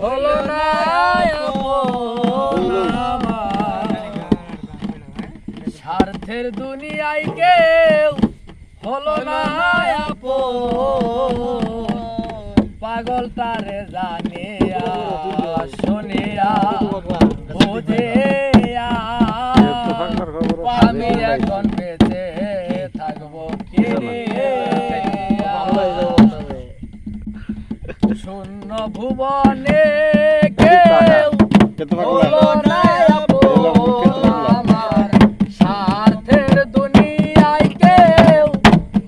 হলো না আপন আমার। স্বার্থের দুনিয়ায় কেউ হলো না আপন, পাগল তারে জানিয়া শুনিয়া বুঝিয়া আমি এখন বেঁচে থাকবো কি নিয়ে? শূন্য ভুবনে কেউ হলো না আপন আমার। স্বার্থের দুনিয়ায় কেউ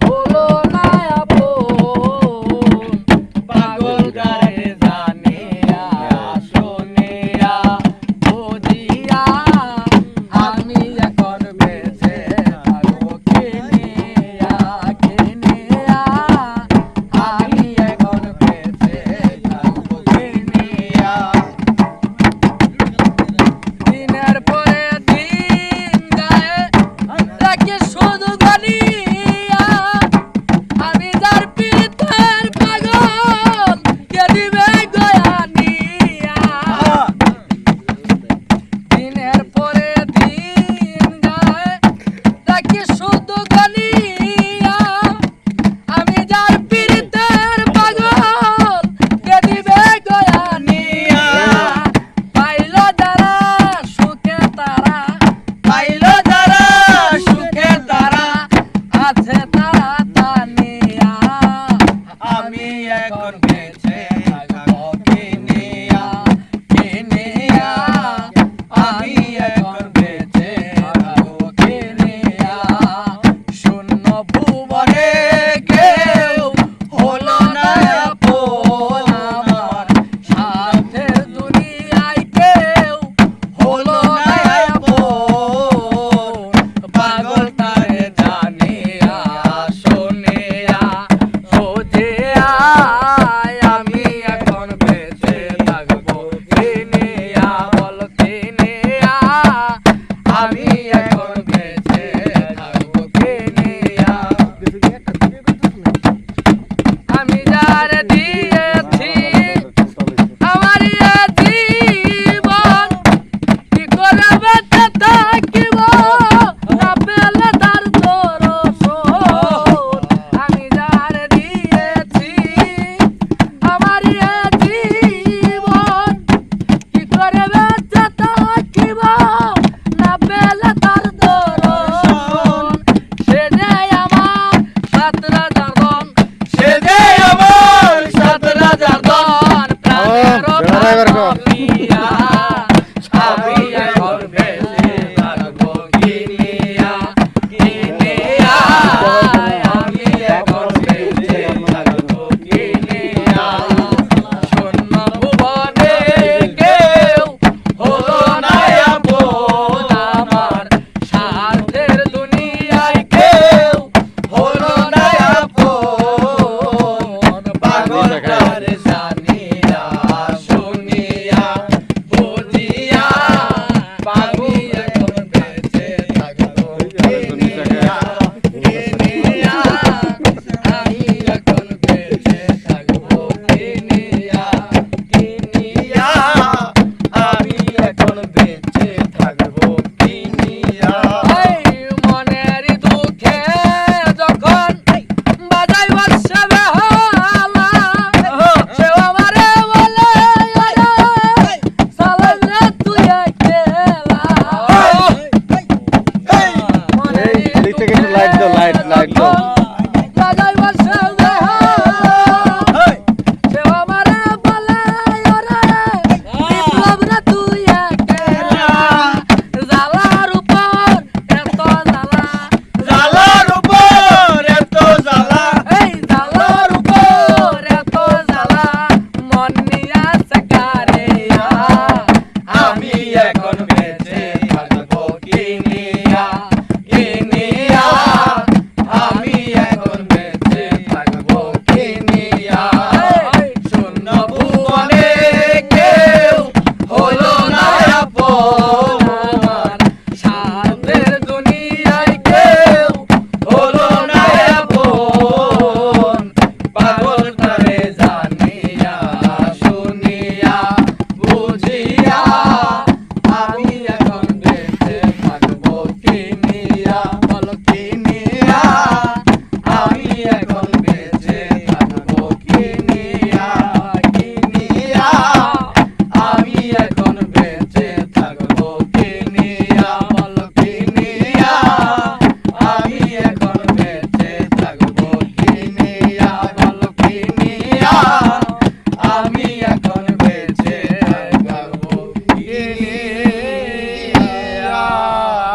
হলো না আপন, পাগল গারে জানিয়া শুনিয়া বুঝিয়া আমি এখন বেঁচে থাকবো কি নিয়া, কি নিয়া? আমি এখন বেঁচে থাকবো কি নিয়া? দিনের পরে দিন যায় তাকে শুধু গনিয়া, আমি যার পিতের পাগল কে দিবে গয়ানিয়া। দিনের পরে দিন যায় তাকে শুধু গনিয়া, আমি যার পিতের পাগল কে দিবে গয়ানিয়া। পাইলো যারা সুখে তারা, পাইলো যারা সুখে তারা, আছে তারা তানিয়া। আমি এখন বেঁচে থাকবো কি নিয়া, কি নিয়া? আমি এখন বেঁচে থাকবো কি নিয়া? শূন্য ভুবনে কেউ হলো না আপন আমার। স্বার্থের দুনিয়ায় কেউ হলো না আপন, পাগল তারে জানিয়া শুনিয়া বুঝিয়া আমি এখন বেঁচে থাকবো কি নিয়া? বল কি নিয়া? আমি এখন বেঁচে থাকবো কি নিয়া? আমি যার দিয়েছি আমার এ জীবন, কি করে বেঁচে থাকিব না পেলে তার দর্শন। আমি যার দিয়েছি আমার এ জীবন, কি করে বেঁচে থাকিব না পেলে তার দর্শন। সে যে আমার সাত রাজার ধন, সে যে আমার সাত রাজার ধন, প্রাণের প্রিয়া। আমি এখন বেঁচে থাকবো কি নিয়া, কি নিয়া? আমি এখন বেঁচে থাকবো কি নিয়া? শূন্য ভুবনে কেউ হলো না আপন আমার। স্বার্থের দুনিয়ায় কেউ হলো না আপন, পাগল তারে জানিয়া